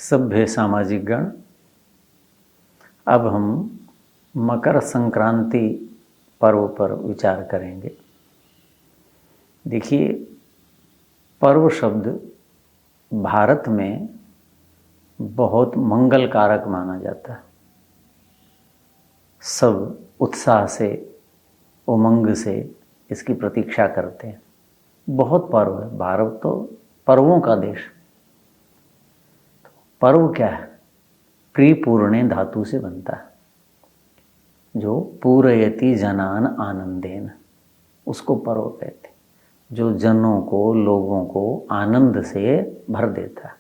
सभ्य सामाजिक गण, अब हम मकर संक्रांति पर्व पर विचार करेंगे। देखिए, पर्व शब्द भारत में बहुत मंगल कारक माना जाता है। सब उत्साह से, उमंग से इसकी प्रतीक्षा करते हैं। बहुत पर्व है, भारत तो पर्वों का देश। पर्व क्या है? प्रीपूर्णे धातु से बनता है, जो पूरयति जनान आनंदेन, उसको पर्व कहते हैं। जो जनों को, लोगों को आनंद से भर देता है।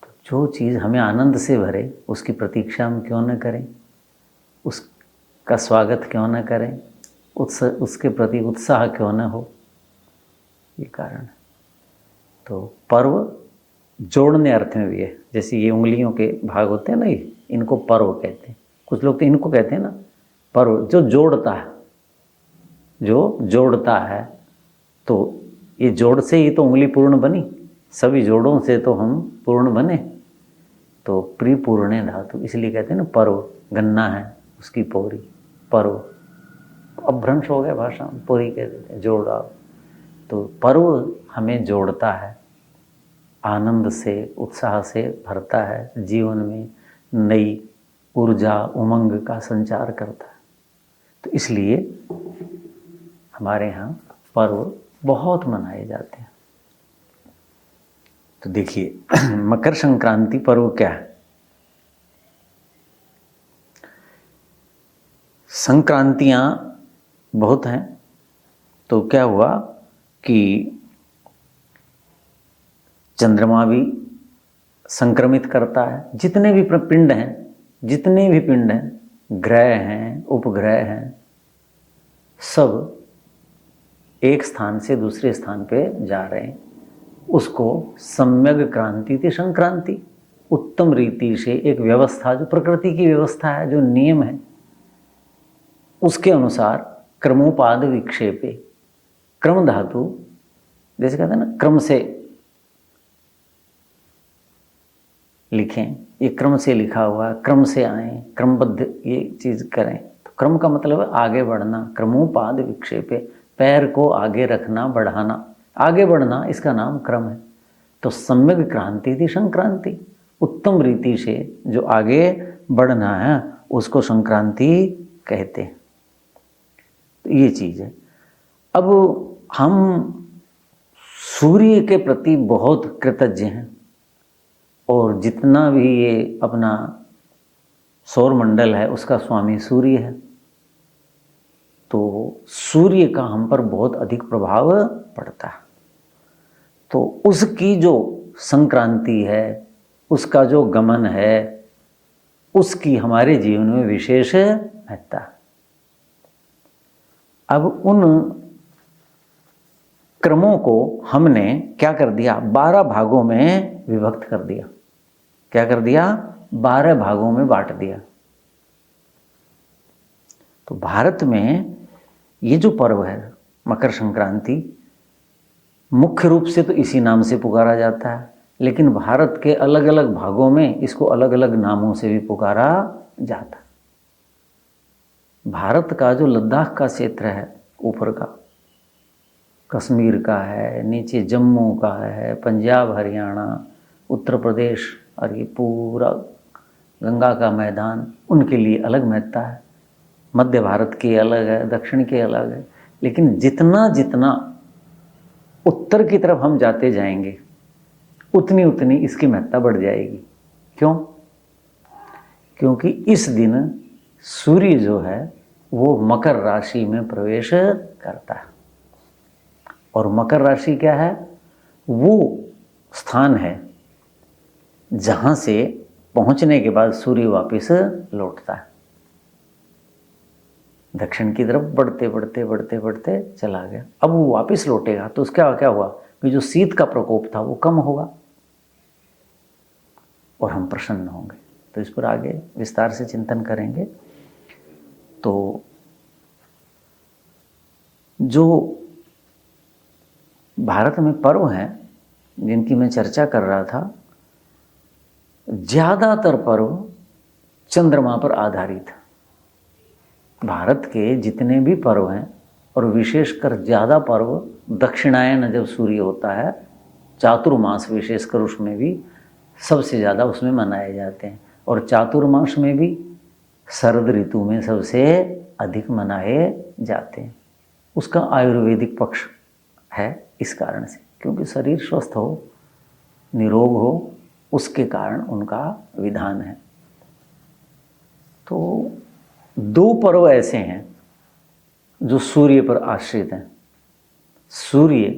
तो जो चीज़ हमें आनंद से भरे, उसकी प्रतीक्षा हम क्यों न करें, उसका स्वागत क्यों न करें, उसके प्रति उत्साह क्यों न हो। ये कारण है। तो पर्व जोड़ने अर्थ में भी है। जैसे ये उंगलियों के भाग होते हैं ना, इनको पर्व कहते हैं। कुछ लोग तो इनको कहते हैं ना पर्व, जो जोड़ता है, जो जोड़ता है। तो ये जोड़ से ही तो उंगली पूर्ण बनी, सभी जोड़ों से तो हम पूर्ण बने। तो प्रीपूर्णे धातु इसलिए कहते हैं ना पर्व। गन्ना है, उसकी पोरी पर्व। अपभ्रंश हो गया भाषा में, पोरी कह देते हैं, जोड़ा। तो पर्व हमें जोड़ता है, आनंद से, उत्साह से भरता है, जीवन में नई ऊर्जा, उमंग का संचार करता है। तो इसलिए हमारे यहाँ पर्व बहुत मनाए जाते हैं। तो देखिए, मकर संक्रांति पर्व क्या है? संक्रांतियाँ बहुत हैं। तो क्या हुआ कि चंद्रमा भी संक्रमित करता है। जितने भी पिंड हैं, ग्रह हैं, उपग्रह हैं, सब एक स्थान से दूसरे स्थान पे जा रहे हैं। उसको सम्यक क्रांति थी संक्रांति, उत्तम रीति से एक व्यवस्था, जो प्रकृति की व्यवस्था है, जो नियम है, उसके अनुसार क्रमोपाद विक्षेपे। क्रम धातु, जैसे कहते हैं ना, क्रम से लिखें, ये क्रम से लिखा हुआ, क्रम से आए, क्रमबद्ध ये चीज़ करें। तो क्रम का मतलब है आगे बढ़ना। क्रमोपाद विक्षेपे, पैर को आगे रखना, बढ़ाना, आगे बढ़ना, इसका नाम क्रम है। तो सम्यक क्रांति थी संक्रांति, उत्तम रीति से जो आगे बढ़ना है उसको संक्रांति कहते हैं। तो ये चीज़ है। अब हम सूर्य के प्रति बहुत कृतज्ञ हैं, और जितना भी ये अपना सौर मंडल है उसका स्वामी सूर्य है। तो सूर्य का हम पर बहुत अधिक प्रभाव पड़ता है। तो उसकी जो संक्रांति है, उसका जो गमन है, उसकी हमारे जीवन में विशेष महत्ता है। अब उन क्रमों को हमने क्या कर दिया, 12 भागों में विभक्त कर दिया। क्या कर दिया? 12 भागों में बांट दिया। तो भारत में ये जो पर्व है मकर संक्रांति, मुख्य रूप से तो इसी नाम से पुकारा जाता है, लेकिन भारत के अलग अलग भागों में इसको अलग अलग नामों से भी पुकारा जाता है। भारत का जो लद्दाख का क्षेत्र है, ऊपर का कश्मीर का है, नीचे जम्मू का है, पंजाब, हरियाणा, उत्तर प्रदेश, और ये पूरा गंगा का मैदान, उनके लिए अलग महत्ता है। मध्य भारत की अलग है, दक्षिण की अलग है। लेकिन जितना जितना उत्तर की तरफ हम जाते जाएंगे, उतनी उतनी इसकी महत्ता बढ़ जाएगी। क्यों? क्योंकि इस दिन सूर्य जो है वो मकर राशि में प्रवेश करता है। और मकर राशि क्या है? वो स्थान है जहाँ से पहुँचने के बाद सूर्य वापस लौटता है। दक्षिण की तरफ बढ़ते बढ़ते बढ़ते बढ़ते चला गया। अब वो वापस लौटेगा तो उसका क्या हुआ कि जो शीत का प्रकोप था वो कम होगा और हम प्रसन्न होंगे। तो इस पर आगे विस्तार से चिंतन करेंगे। तो जो भारत में पर्व हैं जिनकी मैं चर्चा कर रहा था, ज़्यादातर पर्व चंद्रमा पर आधारित। भारत के जितने भी पर्व हैं, और विशेषकर ज़्यादा पर्व दक्षिणायन जब सूर्य होता है, चातुर्मास विशेषकर उसमें भी सबसे ज़्यादा उसमें मनाए जाते हैं। और चातुर्मास में भी शरद ऋतु में सबसे अधिक मनाए जाते हैं। उसका आयुर्वेदिक पक्ष है इस कारण से, क्योंकि शरीर स्वस्थ हो, निरोग हो, उसके कारण उनका विधान है। तो दो पर्व ऐसे हैं जो सूर्य पर आश्रित हैं। सूर्य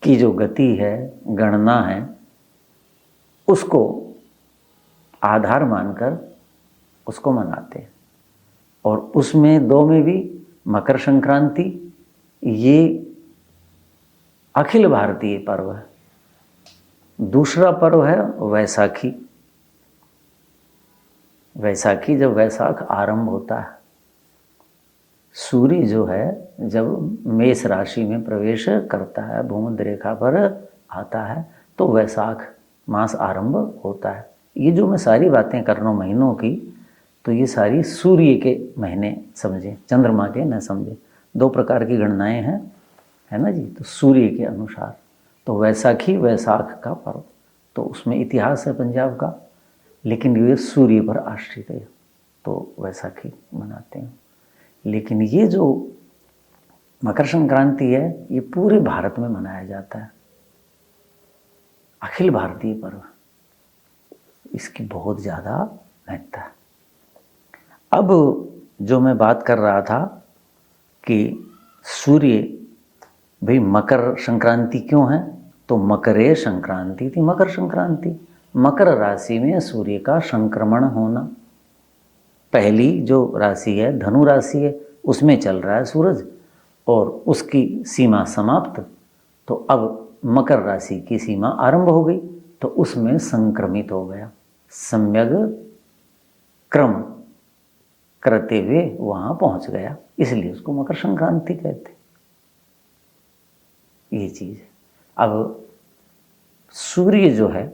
की जो गति है, गणना है, उसको आधार मानकर उसको मनाते हैं। और उसमें दो में भी मकर संक्रांति ये अखिल भारतीय पर्व है। दूसरा पर्व है वैसाखी। वैसाखी जब वैसाख आरंभ होता है, सूर्य जो है जब मेष राशि में प्रवेश करता है, भूमध्य रेखा पर आता है, तो वैसाख मास आरंभ होता है। ये जो मैं सारी बातें कर रहा हूँ महीनों की, तो ये सारी सूर्य के महीने समझें, चंद्रमा के न समझें। दो प्रकार की गणनाएं हैं, है ना जी। तो सूर्य के अनुसार तो वैसाखी वैसाख का पर्व, तो उसमें इतिहास है पंजाब का, लेकिन ये सूर्य पर आश्रित है, तो वैसाखी मनाते हैं। लेकिन ये जो मकर संक्रांति है, ये पूरे भारत में मनाया जाता है, अखिल भारतीय पर्व। इसकी बहुत ज़्यादा महत्ता है। अब जो मैं बात कर रहा था कि सूर्य भाई मकर संक्रांति क्यों है, तो मकरे संक्रांति थी। मकर संक्रांति, मकर राशि में सूर्य का संक्रमण होना। पहली जो राशि है धनु राशि है, उसमें चल रहा है सूरज और उसकी सीमा समाप्त, तो अब मकर राशि की सीमा आरंभ हो गई, तो उसमें संक्रमित हो गया, सम्यक क्रम करते हुए वहाँ पहुँच गया, इसलिए उसको मकर संक्रांति कहते। ये चीज़ है। अब सूर्य जो है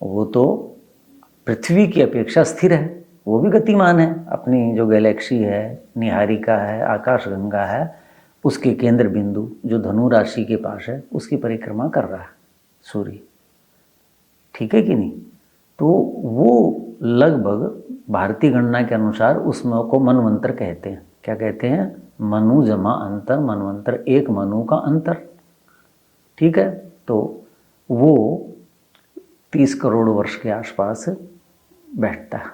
वो तो पृथ्वी की अपेक्षा स्थिर है, वो भी गतिमान है। अपनी जो गैलेक्सी है, निहारिका है, आकाशगंगा है, उसके केंद्र बिंदु जो धनु राशि के पास है, उसकी परिक्रमा कर रहा है सूर्य, ठीक है कि नहीं। तो वो लगभग भारतीय गणना के अनुसार उसमें को मनवंतर कहते हैं। क्या कहते हैं? मनु जमा अंतर, मनवंतर, एक मनु का अंतर, ठीक है। तो वो 30 करोड़ वर्ष के आसपास बैठता है,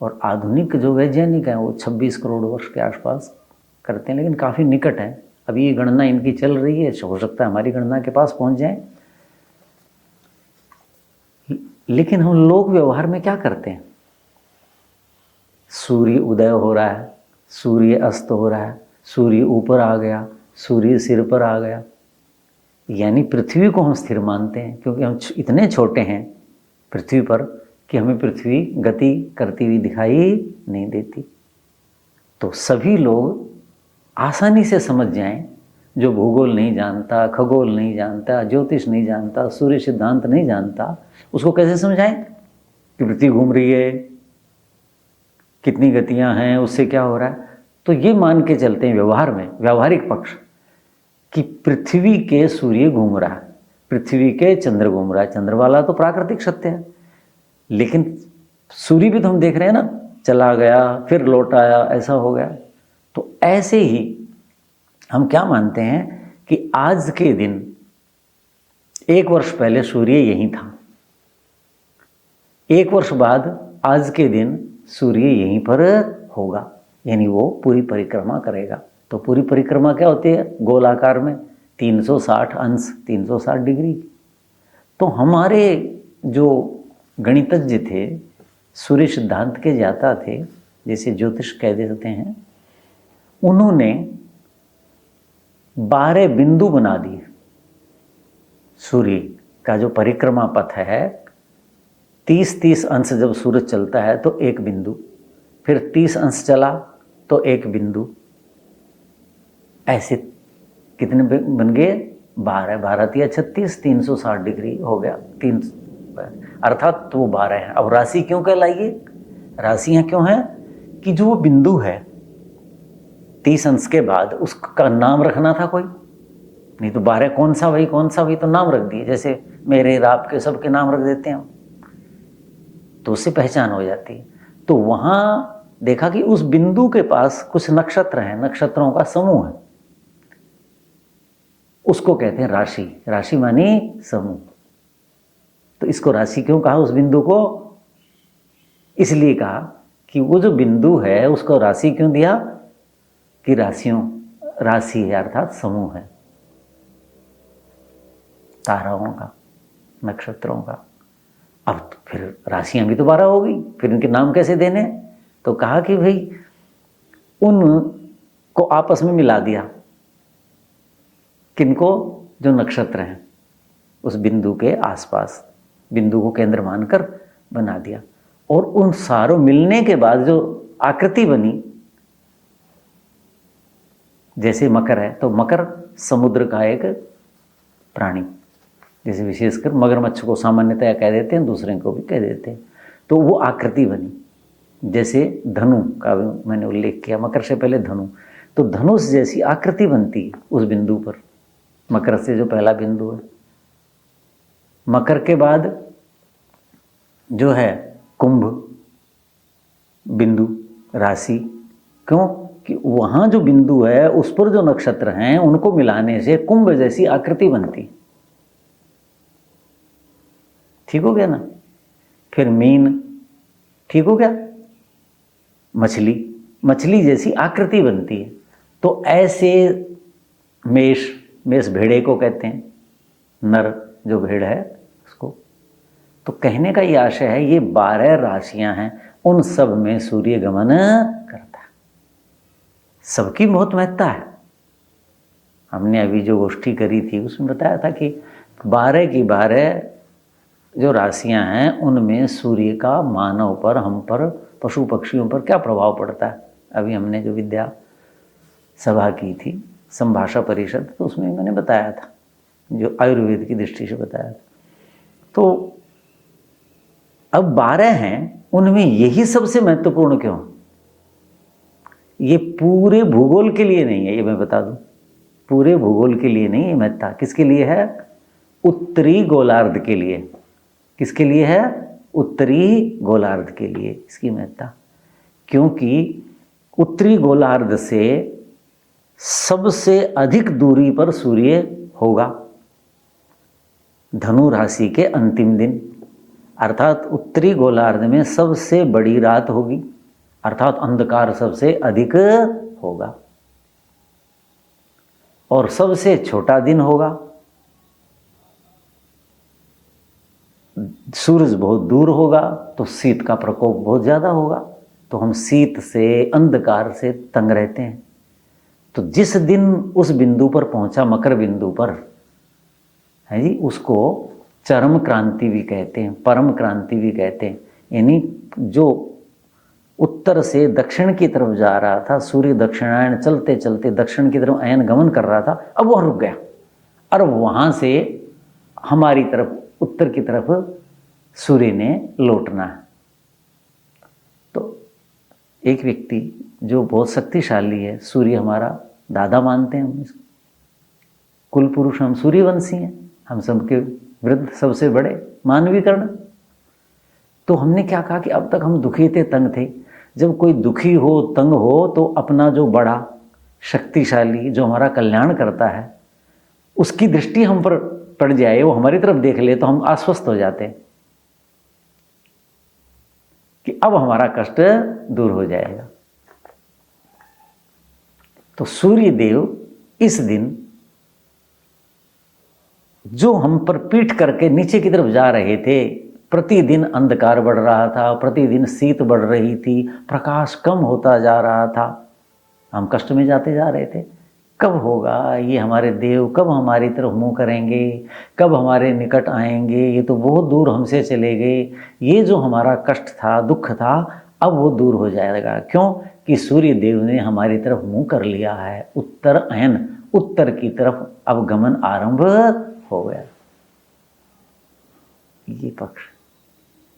और आधुनिक जो वैज्ञानिक हैं वो 26 करोड़ वर्ष के आसपास करते हैं, लेकिन काफ़ी निकट है। अभी ये गणना इनकी चल रही है, हो सकता है हमारी गणना के पास पहुंच जाए। लेकिन हम लोग व्यवहार में क्या करते हैं? सूर्य उदय हो रहा है, सूर्य अस्त हो रहा है, सूर्य ऊपर आ गया, सूर्य सिर पर आ गया, यानी पृथ्वी को हम स्थिर मानते हैं, क्योंकि हम इतने छोटे हैं पृथ्वी पर कि हमें पृथ्वी गति करती हुई दिखाई नहीं देती। तो सभी लोग आसानी से समझ जाएं, जो भूगोल नहीं जानता, खगोल नहीं जानता, ज्योतिष नहीं जानता, सूर्य सिद्धांत नहीं जानता, उसको कैसे समझाएं कि पृथ्वी घूम रही है, कितनी गतियां हैं, उससे क्या हो रहा है। तो ये मान के चलते हैं व्यवहार में, व्यावहारिक पक्ष, कि पृथ्वी के सूर्य घूम रहा है, पृथ्वी के चंद्र घूम रहा है। चंद्र वाला तो प्राकृतिक सत्य है, लेकिन सूर्य भी तो हम देख रहे हैं ना, चला गया फिर लौट आया, ऐसा हो गया। तो ऐसे ही हम क्या मानते हैं कि आज के दिन 1 वर्ष पहले सूर्य यहीं था, 1 वर्ष बाद आज के दिन सूर्य यहीं पर होगा, यानी वो पूरी परिक्रमा करेगा। तो पूरी परिक्रमा क्या होती है? गोलाकार में 360 अंश, 360 डिग्री। तो हमारे जो गणितज्ञ थे, सूर्य सिद्धांत के ज्ञाता थे, जैसे ज्योतिष कह देते हैं, उन्होंने 12 बिंदु बना दिए। सूर्य का जो परिक्रमा पथ है, 30-30 अंश जब सूरज चलता है तो एक बिंदु, फिर 30 अंश चला तो एक बिंदु, ऐसे कितने बन गए? 12 12 या 36, 360 डिग्री हो गया, 3 अर्थात तो वो 12 है। अब राशि क्यों कहलाइए, राशियां क्यों हैं कि जो वो बिंदु है 30 अंश के बाद उसका नाम रखना था कोई, नहीं तो 12 कौन सा भाई कौन सा भाई, तो नाम रख दिए, जैसे मेरे राप के सबके नाम रख देते हैं हम, तो उससे पहचान हो जाती है। तो वहां देखा कि उस बिंदु के पास कुछ नक्षत्र हैं, नक्षत्रों का समूह है, उसको कहते हैं राशि। राशि मानी समूह। तो इसको राशि क्यों कहा उस बिंदु को, इसलिए कहा कि वो जो बिंदु है उसको राशि क्यों दिया कि राशि है अर्थात समूह है ताराओं का, नक्षत्रों का। अब तो फिर राशियां भी तो 12 हो गई, फिर इनके नाम कैसे देने, तो कहा कि भाई उनको आपस में मिला दिया। किनको, जो नक्षत्र हैं उस बिंदु के आसपास, बिंदु को केंद्र मानकर बना दिया। और उन सारों मिलने के बाद जो आकृति बनी, जैसे मकर है तो मकर समुद्र का एक प्राणी, जैसे विशेषकर मगरमच्छ को सामान्यतया कह देते हैं, दूसरे को भी कह देते हैं, तो वो आकृति बनी। जैसे धनु का मैंने उल्लेख किया, मकर से पहले धनु, तो धनुष जैसी आकृति बनती है उस बिंदु पर, मकर से जो पहला बिंदु है। मकर के बाद जो है कुंभ बिंदु राशि, क्यों कि वहां जो बिंदु है उस पर जो नक्षत्र हैं उनको मिलाने से कुंभ जैसी आकृति बनती। ठीक हो गया ना। फिर मीन, ठीक हो गया। मछली जैसी आकृति बनती है। तो ऐसे मेष भेड़े को कहते हैं, नर जो भेड़ है उसको। तो कहने का ये आशय है ये 12 राशियां हैं, उन सब में सूर्य गमन करता है, सबकी बहुत महत्ता है। हमने अभी जो गोष्ठी करी थी उसमें बताया था कि 12 की 12 जो राशियां हैं उनमें सूर्य का मानव पर, हम पर, पशु पक्षियों पर क्या प्रभाव पड़ता है। अभी हमने जो विद्या सभा की थी, संभाषा परिषद, तो उसमें मैंने बताया था, जो आयुर्वेद की दृष्टि से बताया था। तो अब 12 हैं, उनमें यही सबसे महत्वपूर्ण क्यों, ये पूरे भूगोल के लिए नहीं है, ये मैं बता दूं, पूरे भूगोल के लिए नहीं, ये महत्ता किसके लिए है, उत्तरी गोलार्ध के लिए। किसके लिए है, उत्तरी गोलार्ध के लिए इसकी महत्ता। क्योंकि उत्तरी गोलार्ध से सबसे अधिक दूरी पर सूर्य होगा धनु राशि के अंतिम दिन, अर्थात उत्तरी गोलार्ध में सबसे बड़ी रात होगी, अर्थात अंधकार सबसे अधिक होगा, और सबसे छोटा दिन होगा। सूरज बहुत दूर होगा तो शीत का प्रकोप बहुत ज़्यादा होगा, तो हम शीत से, अंधकार से तंग रहते हैं। तो जिस दिन उस बिंदु पर पहुंचा, मकर बिंदु पर है जी, उसको चरम क्रांति भी कहते हैं, परम क्रांति भी कहते हैं। यानी जो उत्तर से दक्षिण की तरफ जा रहा था, सूर्य दक्षिणायन चलते चलते दक्षिण की तरफ अयन गमन कर रहा था, अब वह रुक गया और वहां से हमारी तरफ, उत्तर की तरफ सूर्य ने लौटना है। तो एक व्यक्ति जो बहुत शक्तिशाली है, सूर्य हमारा दादा मानते हैं हम इसको, कुल पुरुष हम सूर्यवंशी हैं, हम सबके वृद्ध सबसे बड़े मानवीकरण। तो हमने क्या कहा कि अब तक हम दुखी थे, तंग थे। जब कोई दुखी हो, तंग हो, तो अपना जो बड़ा शक्तिशाली, जो हमारा कल्याण करता है, उसकी दृष्टि हम पर पड़ जाए, वो हमारी तरफ देख ले, तो हम आश्वस्त हो जाते हैं कि अब हमारा कष्ट दूर हो जाएगा। तो सूर्य देव इस दिन जो हम पर पीठ करके नीचे की तरफ जा रहे थे, प्रतिदिन अंधकार बढ़ रहा था, प्रतिदिन शीत बढ़ रही थी, प्रकाश कम होता जा रहा था, हम कष्ट में जाते जा रहे थे। कब होगा ये हमारे देव, कब हमारी तरफ मुंह करेंगे, कब हमारे निकट आएंगे, ये तो बहुत दूर हमसे चले गए। ये जो हमारा कष्ट था, दुख था, अब वो दूर हो जाएगा। क्यों कि सूर्य देव ने हमारी तरफ मुंह कर लिया है। उत्तर अयन, उत्तर की तरफ अब गमन आरंभ हो गया। ये पक्ष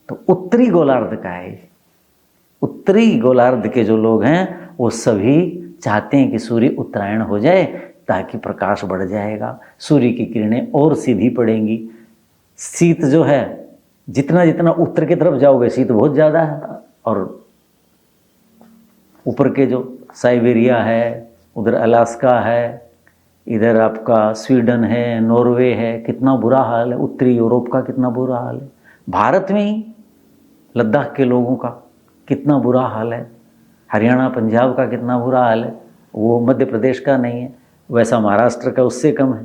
तो उत्तरी गोलार्ध का है। उत्तरी गोलार्ध के जो लोग हैं वो सभी चाहते हैं कि सूर्य उत्तरायण हो जाए ताकि प्रकाश बढ़ जाएगा, सूर्य की किरणें और सीधी पड़ेंगी। शीत जो है, जितना जितना उत्तर की तरफ जाओगे शीत बहुत ज़्यादा है, और ऊपर के जो साइबेरिया है, उधर अलास्का है, इधर आपका स्वीडन है, नॉर्वे है, कितना बुरा हाल है। उत्तरी यूरोप का कितना बुरा हाल है। भारत में ही लद्दाख के लोगों का कितना बुरा हाल है। हरियाणा पंजाब का कितना बुरा हाल है। वो मध्य प्रदेश का नहीं है, वैसा महाराष्ट्र का उससे कम है।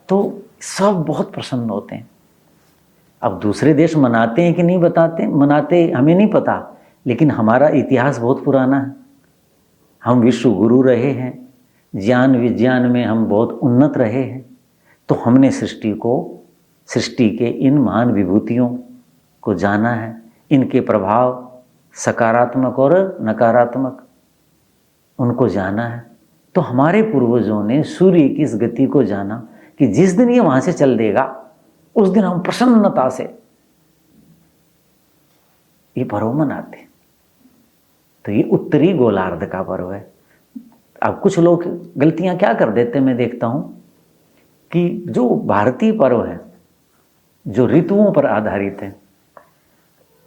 तो सब बहुत प्रसन्न होते हैं। अब दूसरे देश मनाते हैं कि नहीं बताते, मनाते हमें नहीं पता, लेकिन हमारा इतिहास बहुत पुराना है। हम विश्व गुरु रहे हैं, ज्ञान विज्ञान में हम बहुत उन्नत रहे हैं। तो हमने सृष्टि के इन महान विभूतियों को जाना है, इनके प्रभाव सकारात्मक और नकारात्मक उनको जाना है। तो हमारे पूर्वजों ने सूर्य की इस गति को जाना कि जिस दिन ये वहां से चल देगा उस दिन हम प्रसन्नता से ये पर्व मनाते हैं। तो ये उत्तरी गोलार्ध का पर्व है। अब कुछ लोग गलतियां क्या कर देते हैं, मैं देखता हूं कि जो भारतीय पर्व है, जो ऋतुओं पर आधारित है,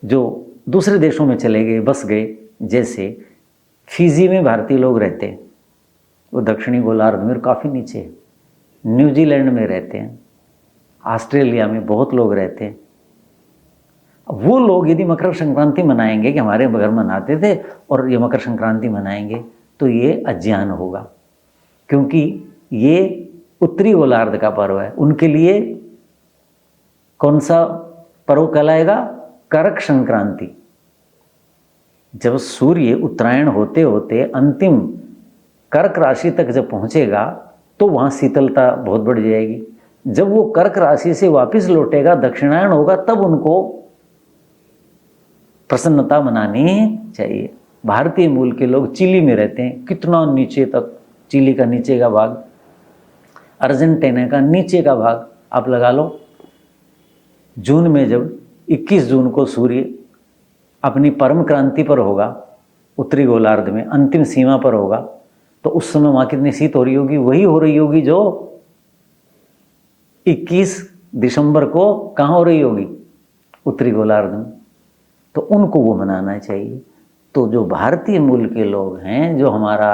जो दूसरे देशों में चले गए, बस गए, जैसे फिजी में भारतीय लोग रहते हैं, वो दक्षिणी गोलार्ध में काफ़ी नीचे है। न्यूजीलैंड में रहते हैं, ऑस्ट्रेलिया में बहुत लोग रहते हैं। वो लोग यदि मकर संक्रांति मनाएंगे कि हमारे घर मनाते थे और ये मकर संक्रांति मनाएंगे, तो ये अज्ञान होगा, क्योंकि ये उत्तरी गोलार्ध का पर्व है। उनके लिए कौन सा पर्व कहलाएगा? कर्क संक्रांति। जब सूर्य उत्तरायण होते होते अंतिम कर्क राशि तक जब पहुंचेगा तो वहां शीतलता बहुत बढ़ जाएगी। जब वो कर्क राशि से वापस लौटेगा, दक्षिणायन होगा, तब उनको प्रसन्नता मनानी चाहिए। भारतीय मूल के लोग चिली में रहते हैं, कितना नीचे तक, चिली का नीचे का भाग, अर्जेंटीना का नीचे का भाग आप लगा लो। जून में जब 21 जून को सूर्य अपनी परम क्रांति पर होगा, उत्तरी गोलार्ध में अंतिम सीमा पर होगा, तो उस समय वहां कितनी शीत हो रही होगी? वही हो रही होगी जो 21 दिसंबर को कहाँ हो रही होगी? उत्तरी गोलार्ध में। तो उनको वो मनाना चाहिए। तो जो भारतीय मूल के लोग हैं, जो हमारा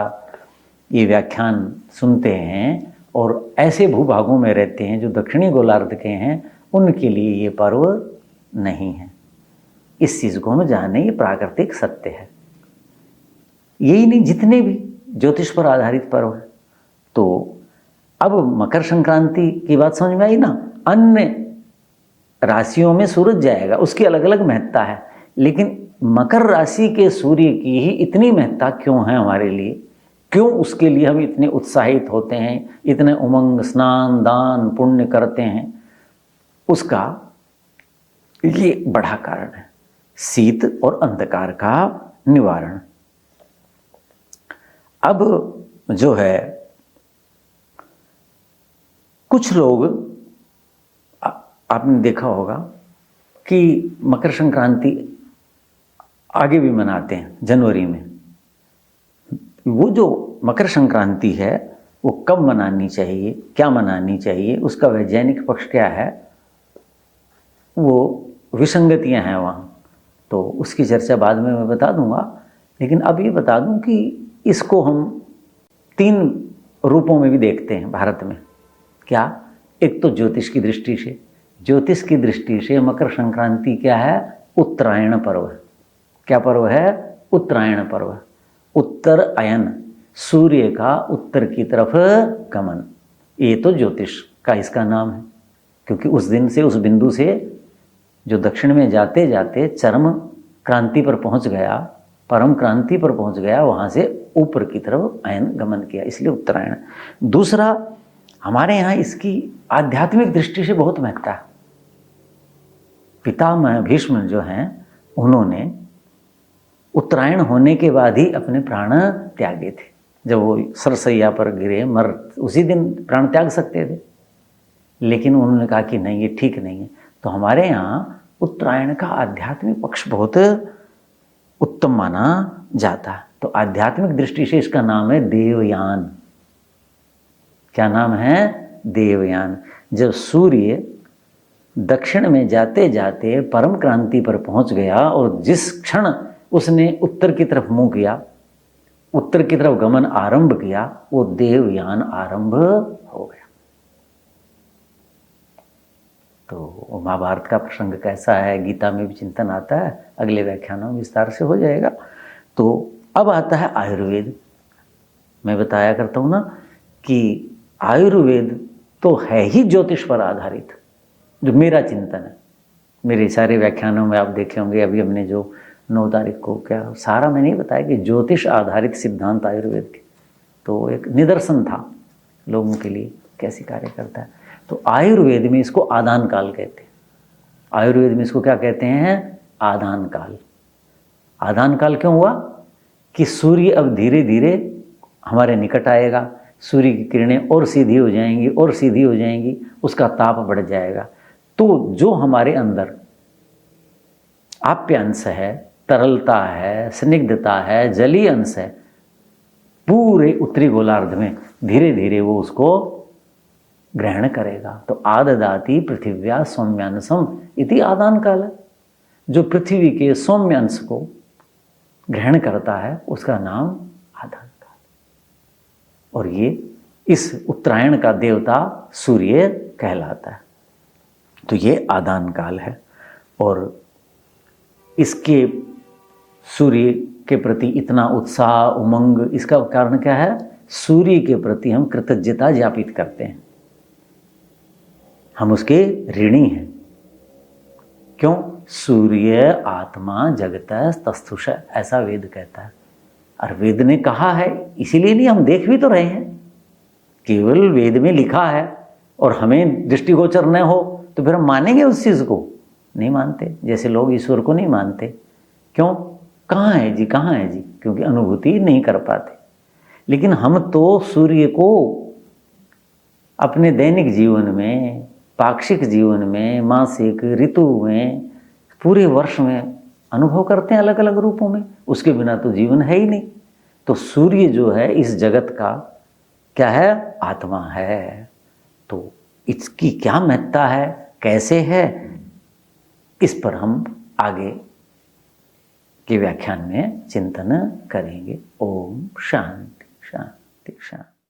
ये व्याख्यान सुनते हैं और ऐसे भूभागों में रहते हैं जो दक्षिणी गोलार्ध के हैं, उनके लिए ये पर्व नहीं है। इस चीज को हम जाने, ये प्राकृतिक सत्य है। यही नहीं, जितने भी ज्योतिष पर आधारित पर्व है। तो अब मकर संक्रांति की बात समझ में आई ना। अन्य राशियों में सूरज जाएगा, उसकी अलग अलग महत्ता है, लेकिन मकर राशि के सूर्य की ही इतनी महत्ता क्यों है हमारे लिए? क्यों उसके लिए हम इतने उत्साहित होते हैं, इतने उमंग, स्नान दान पुण्य करते हैं? उसका ये बड़ा कारण है, शीत और अंधकार का निवारण। अब जो है, कुछ लोग आपने देखा होगा कि मकर संक्रांति आगे भी मनाते हैं जनवरी में। वो जो मकर संक्रांति है वो कब मनानी चाहिए, क्या मनानी चाहिए, उसका वैज्ञानिक पक्ष क्या है, वो विसंगतियां हैं वहाँ। तो उसकी चर्चा बाद में मैं बता दूंगा, लेकिन अब ये बता दूं कि इसको हम 3 रूपों में भी देखते हैं भारत में। क्या? एक तो ज्योतिष की दृष्टि से। ज्योतिष की दृष्टि से मकर संक्रांति क्या है? उत्तरायण पर्व है। क्या पर्व है? उत्तरायण पर्व। उत्तर अयन, सूर्य का उत्तर की तरफ गमन, ये तो ज्योतिष का इसका नाम है, क्योंकि उस दिन से, उस बिंदु से जो दक्षिण में जाते जाते चरम क्रांति पर पहुंच गया, परम क्रांति पर पहुंच गया, वहां से ऊपर की तरफ अयन गमन किया, इसलिए उत्तरायण। दूसरा, हमारे यहाँ इसकी आध्यात्मिक दृष्टि से बहुत महत्ता है। पितामह भीष्म जो हैं, उन्होंने उत्तरायण होने के बाद ही अपने प्राण त्यागे थे। जब वो सरसैया पर गिरे मर उसी दिन प्राण त्याग सकते थे, लेकिन उन्होंने कहा कि नहीं, ये ठीक नहीं है। तो हमारे यहाँ उत्तरायण का आध्यात्मिक पक्ष बहुत उत्तम माना जाता है। तो आध्यात्मिक दृष्टि से इसका नाम है देवयान। क्या नाम है? देवयान। जब सूर्य दक्षिण में जाते जाते परम क्रांति पर पहुंच गया और जिस क्षण उसने उत्तर की तरफ मुंह किया, उत्तर की तरफ गमन आरंभ किया, वो देवयान आरंभ हो गया। तो महाभारत का प्रसंग कैसा है, गीता में भी चिंतन आता है, अगले व्याख्यानों में विस्तार से हो जाएगा। तो अब आता है आयुर्वेद। मैं बताया करता हूँ ना कि आयुर्वेद तो है ही ज्योतिष पर आधारित, जो मेरा चिंतन है। मेरे सारे व्याख्यानों में आप देखे होंगे, अभी हमने जो 9 तारीख को क्या सारा मैंने नहीं बताया कि ज्योतिष आधारित सिद्धांत आयुर्वेद के, तो एक निदर्शन था लोगों के लिए कैसे कार्य करता है। तो आयुर्वेद में इसको आदान काल कहते हैं। आयुर्वेद में इसको क्या कहते हैं? आदान काल। आदान काल क्यों हुआ? कि सूर्य अब धीरे धीरे हमारे निकट आएगा, सूर्य की किरणें और सीधी हो जाएंगी और सीधी हो जाएंगी, उसका ताप बढ़ जाएगा। तो जो हमारे अंदर आप्य अंश है, तरलता है, स्निग्धता है, जलीय अंश है, पूरे उत्तरी गोलार्ध में धीरे धीरे वो उसको ग्रहण करेगा। तो आददाति पृथिव्या सौम्यांशम इति आदान काल है। जो पृथ्वी के सौम्य अंश को ग्रहण करता है उसका नाम आदान काल। और ये इस उत्तरायण का देवता सूर्य कहलाता है। तो ये आदान काल है। और इसके सूर्य के प्रति इतना उत्साह उमंग, इसका कारण क्या है? सूर्य के प्रति हम कृतज्ञता ज्ञापित करते हैं, हम उसके ऋणी हैं। क्यों? सूर्य आत्मा जगत तस्थुष, ऐसा वेद कहता है। और वेद ने कहा है, इसीलिए नहीं, हम देख भी तो रहे हैं। केवल वेद में लिखा है और हमें दृष्टिगोचर न हो तो फिर हम मानेंगे उस चीज़ को? नहीं मानते। जैसे लोग ईश्वर को नहीं मानते। क्यों? कहाँ है जी, कहाँ है जी? क्योंकि अनुभूति नहीं कर पाते। लेकिन हम तो सूर्य को अपने दैनिक जीवन में, पाक्षिक जीवन में, मासिक, ऋतु में, पूरे वर्ष में अनुभव करते हैं अलग अलग रूपों में। उसके बिना तो जीवन है ही नहीं। तो सूर्य जो है इस जगत का क्या है? आत्मा है। तो इसकी क्या महत्ता है, कैसे है, इस पर हम आगे के व्याख्यान में चिंतन करेंगे। ओम शांति शांति शांति।